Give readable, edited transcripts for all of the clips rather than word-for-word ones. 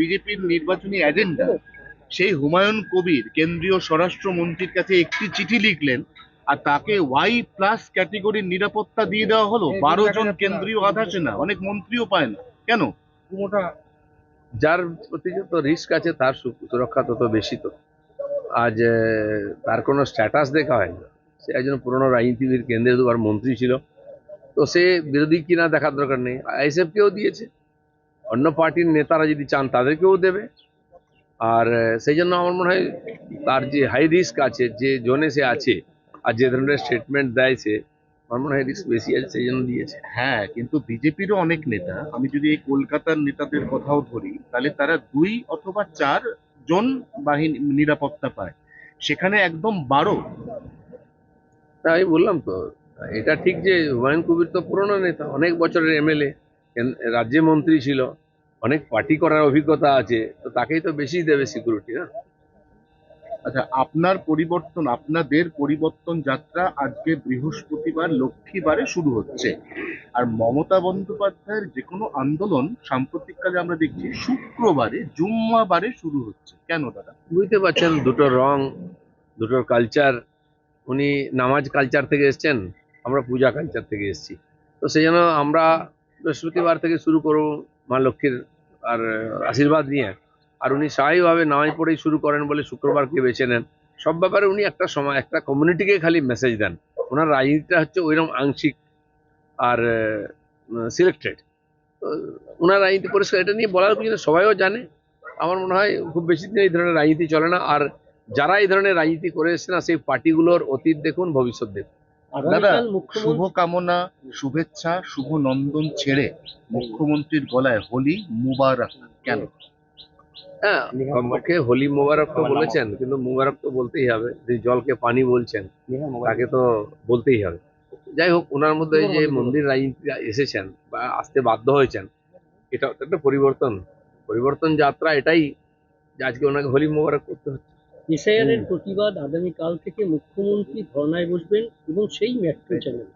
বিজেপির নির্বাচনী এজেন্ডা, সেই হুমায়ুন কবির কেন্দ্রীয় স্বরাষ্ট্রমন্ত্রীর কাছে একটি চিঠি লিখলেন, আর তাকে ওয়াই প্লাস ক্যাটেগরির নিরাপত্তা দিয়ে দেওয়া হলো। 12 জন কেন্দ্রীয় আধা সেনা, অনেক মন্ত্রীও পায় না কেন? যার প্রতি যত রিস্ক আছে তার সুরক্ষা তত বেশি। তো আজ তার কোনো স্ট্যাটাস দেখা হয় না। সে একজন পুরনো রাজনীতিবিদ, কেন্দ্রের দুবার মন্ত্রী ছিল। তো সে বিরোধী কিনা দেখার দরকার নেই। আইএসএফ কেও দিয়েছে, অন্য পার্টির নেতারা যদি চান তাদেরকেও দেবে। আর সেই জন্য আমার মনে হয় তার যে হাই রিস্ক আছে, যে জোনে সে আছে, আর যে ধরনের স্টেটমেন্ট দেয় সে, আমার মনে হয় রিস্ক বেশি আছে, সেই জন্য দিয়েছে। হ্যাঁ, কিন্তু বিজেপিরও অনেক নেতা, আমি যদি এই কলকাতার নেতাদের কথাও ধরি, তাহলে তারা 2 অথবা 4 জন বাহিনী নিরাপত্তা পায়, সেখানে একদম 12। তা আমি বললাম তো, এটা ঠিক যে হুমায়ুন কবির তো পুরনো নেতা, অনেক বছরের এমএলএ, রাজ্য মন্ত্রী ছিল, অনেক পার্টি করার অভিজ্ঞতা আছে, তো তাকেই তো বেশি দেবে সিকিউরিটি না। আচ্ছা, আপনাদের পরিবর্তন যাত্রা আজকে বৃহস্পতিবার লক্ষ্মীবারে শুরু হচ্ছে, আর মমতা বন্দ্যোপাধ্যায়ের যে কোনো আন্দোলন সাম্প্রতিককালে আমরা দেখছি শুক্রবারে, জুম্মাবারে শুরু হচ্ছে, কেন দাদা? বুঝতে পারছেন, দুটো রং, দুটোর কালচার। উনি নামাজ কালচার থেকে এসছেন, আমরা পূজা কালচার থেকে এসেছি। তো সেই জন্য আমরা বৃহস্পতিবার থেকে শুরু করবো মা লক্ষ্মীর আর আশীর্বাদ নিয়ে। আর উনি স্বাভাবিকভাবে নামাজ পড়েই শুরু করেন বলে শুক্রবারকে বেছে নেন। সব ব্যাপারে উনি একটা সময় একটা কমিউনিটিকে খালি মেসেজ দেন। ওনার রাজনীতিটা হচ্ছে ওইরকম আংশিক আর সিলেক্টেড। ওনার রাজনীতি পরিষ্কার, এটা নিয়ে বলার কিছু না, সবাইও জানে। আমার মনে হয় খুব বেশি দিন এই ধরনের রাজনীতি চলে না। আর যারা এই ধরনের রাজনীতি করে এসছে না, সেই পার্টিগুলোর অতীত দেখুন, ভবিষ্যৎ দেখুন। দাদা, শুভ কামনা, শুভেচ্ছা, শুভ নন্দন ছেড়ে মুখ্যমন্ত্রীর গলায় হোলি মুবারক কেন? হ্যাঁ, কমপক্ষে হোলি মোবারক তো বলেছেন, কিন্তু মোবারক তো বলতেই হবে। যে জলকে পানি বলছেন, তাকে তো বলতেই হবে। যাই হোক, ওনার মধ্যে এই যে মন্দির রাজনীতি এসেছেন বা আসতে বাধ্য হয়েছেন, এটা তো একটা পরিবর্তন। পরিবর্তন যাত্রা এটাই যে আজকে ওনাকে হোলি মোবারক করতে হচ্ছে। এসআইআর এর প্রতিবাদ আগামীকাল থেকে মুখ্যমন্ত্রী ধর্নায় বসবেন এবং সেই মেট্রো চ্যানেল।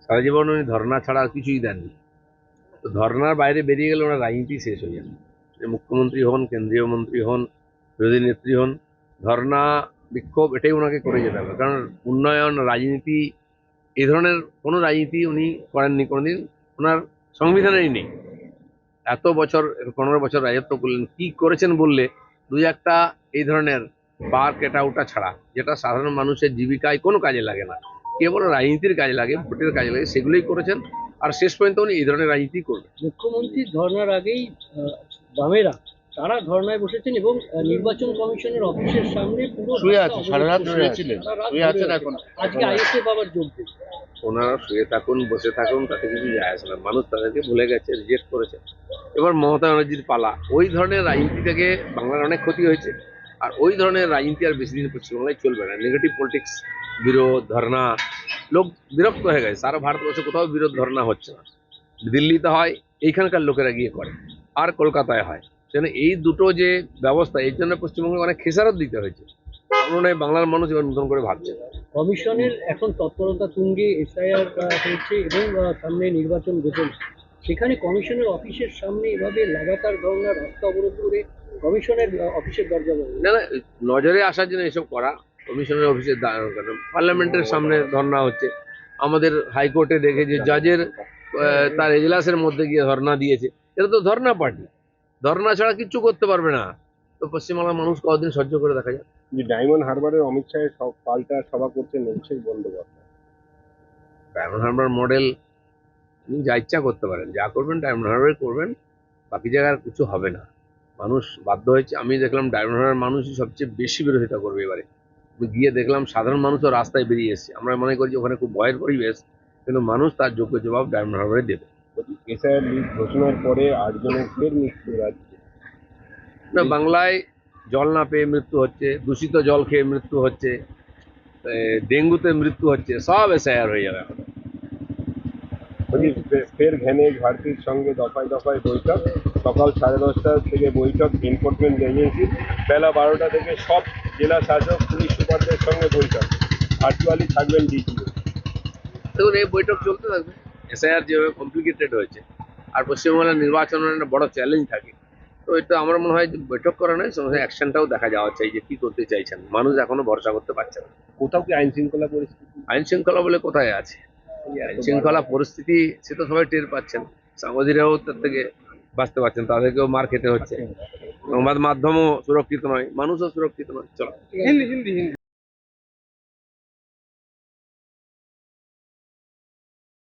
সারা জীবন উনি ধর্না ছাড়া আর কিছুই দেননি। তো ধর্নার বাইরে বেরিয়ে গেলে ওনার রাজনীতি শেষ হয়ে যাবে। যে মুখ্যমন্ত্রী হন, কেন্দ্রীয় মন্ত্রী হন, বিরোধী নেত্রী হন, ধর্না বিক্ষোভ এটাই ওনাকে করে যেতে হবে। কারণ উন্নয়ন, রাজনীতি, এই ধরনের কোনো রাজনীতি উনি করেননি কোনোদিন, ওনার সংবিধানেই নেই। এত বছর, 15 বছর রাজত্ব করলেন, কি করেছেন বললে দুই একটা এই ধরনের পার্ক এটা ওটা ছাড়া, যেটা সাধারণ মানুষের জীবিকায় কোনো কাজে লাগে না, কেবল রাজনীতির কাজে লাগে, ভোটের কাজে লাগে, সেগুলোই করেছেন। আর শেষ পর্যন্ত উনি এই ধরনের রাজনীতি করবেন। মুখ্যমন্ত্রী ধর্নার আগেই বামেরা তারা ধর্নায় বসেছেন এবং নির্বাচন কমিশনের অফিসের সামনে পুরো শুয়ে আছে, সারা রাত শুয়েছিলেন, সারা রাত শুয়ে আছেন ধরে এখন? আজকে আইএসএফ আবার যোগ দিয়েছে। ওনারা শুয়ে থাকুন, বসে থাকুন, তাতে কিছু যায় আসে না। মানুষ তাদেরকে ভুলে গেছে, রিজেক্ট করেছে। এবার মমতা ব্যানার্জির পালা। ওই ধরনের রাজনীতি থেকে বাংলার অনেক ক্ষতি হয়েছে। আর ওই ধরনের রাজনীতি আর বেশি দিন পশ্চিমবাংলায় চলবে না। নেগেটিভ পলিটিক্স, বিরোধ, ধর্না, লোক বিরক্ত হয়ে গেছে। সারা ভারতবর্ষে কোথাও বিরোধ ধর্না হচ্ছে না। দিল্লিতে হয়, এইখানকার লোকেরা গিয়ে করে, আর কলকাতায় হয়। সেজন্য এই দুটো যে ব্যবস্থা, এই জন্য পশ্চিমবঙ্গে অনেক খেসারত দিতে হয়েছে। আমার মনে হয় বাংলার মানুষ এবার নতুন করে ভাবছে। কমিশনের এখন তৎপরতা তুঙ্গে, এসআইআর হয়েছে এবং সামনে নির্বাচন ঘোষণা। সেখানে কমিশনের অফিসের সামনে এভাবে লাগাতার ধর্ণা, রাস্তা অবরোধ করে কমিশনের অফিসের দরজা বন্ধ। না না, নজরে আসার জন্য এসব করা। কমিশনের অফিসে পার্লামেন্টের সামনে ধর্না হচ্ছে। আমাদের হাইকোর্টে দেখে যে জাজের তার এজলাসের মধ্যে গিয়ে ধর্না দিয়েছে। এটা তো ধর্না পার্টি, ধর্না ছাড়া কিচ্ছু করতে পারবে না। তো পশ্চিমবাংলার মানুষ কতদিন সহ্য করে দেখা যায়। যে ডায়মন্ড হারবারের অমিত শাহের সব পাল্টা সভা করছেন অভিষেক বন্দ্যোপাধ্যায়। ডায়মন্ড হারবার মডেল, তিনি যা ইচ্ছা করতে পারেন, যা করবেন ডায়মন্ড হারবারে করবেন, বাকি জায়গায় আর কিছু হবে না। মানুষ বাধ্য হয়েছে। আমি দেখলাম ডায়মন্ড হারবার মানুষই সবচেয়ে বেশি বিরোধিতা করবে এবারে। গিয়ে দেখলাম সাধারণ মানুষও রাস্তায় বেরিয়ে এসছে। আমরা মনে করি যে ওখানে খুব ভয়ের পরিবেশ, কিন্তু মানুষ তার যোগ্য জবাব ডায়মন্ড হারবারে দেবে। এসআইআর লিস্ট ঘোষণার পরে 8 জনের ফের মৃত্যু রাজ্যে। না, বাংলায় জল না পেয়ে মৃত্যু হচ্ছে, দূষিত জল খেয়ে মৃত্যু হচ্ছে, ডেঙ্গুতে মৃত্যু হচ্ছে, সব এসআইআর হয়ে যাবে এখন। ফের ঘেনে ভারতীর সঙ্গে দফায় দফায় বৈঠক। সকাল 10:30 থেকে বৈঠক এনফোর্সমেন্ট এজেন্সি। বেলা 12টা থেকে সব জেলা শাসক, পুলিশ সুপারদের সঙ্গে বৈঠক। ভার্চুয়ালি থাকবেন ডিজিও। দেখুন, এই বৈঠক চলতে থাকবে। এসআইআর যেভাবে কমপ্লিকেটেড হয়েছে, আর পশ্চিমবাংলার নির্বাচনের একটা বড় চ্যালেঞ্জ থাকে, তো তো এটা আমার মনে হয় যে বৈঠক করা নয়, সঙ্গে অ্যাকশনটাও দেখা যাওয়া চাই যে কি করতে চাইছেন। মানুষ এখনো ভরসা করতে পারছে না। কোথাও কি আইন শৃঙ্খলা পরিস্থিতি আইন শৃঙ্খলা বলে কোথায় আছে? আইন শৃঙ্খলা পরিস্থিতি সে তো সবাই টের পাচ্ছেন, সাংবাদিকরাও তার থেকে বাঁচতে পারছেন, তাদেরকেও মার খেতে হচ্ছে, সংবাদ মাধ্যমও সুরক্ষিত নয়, মানুষও সুরক্ষিত নয়। চলো।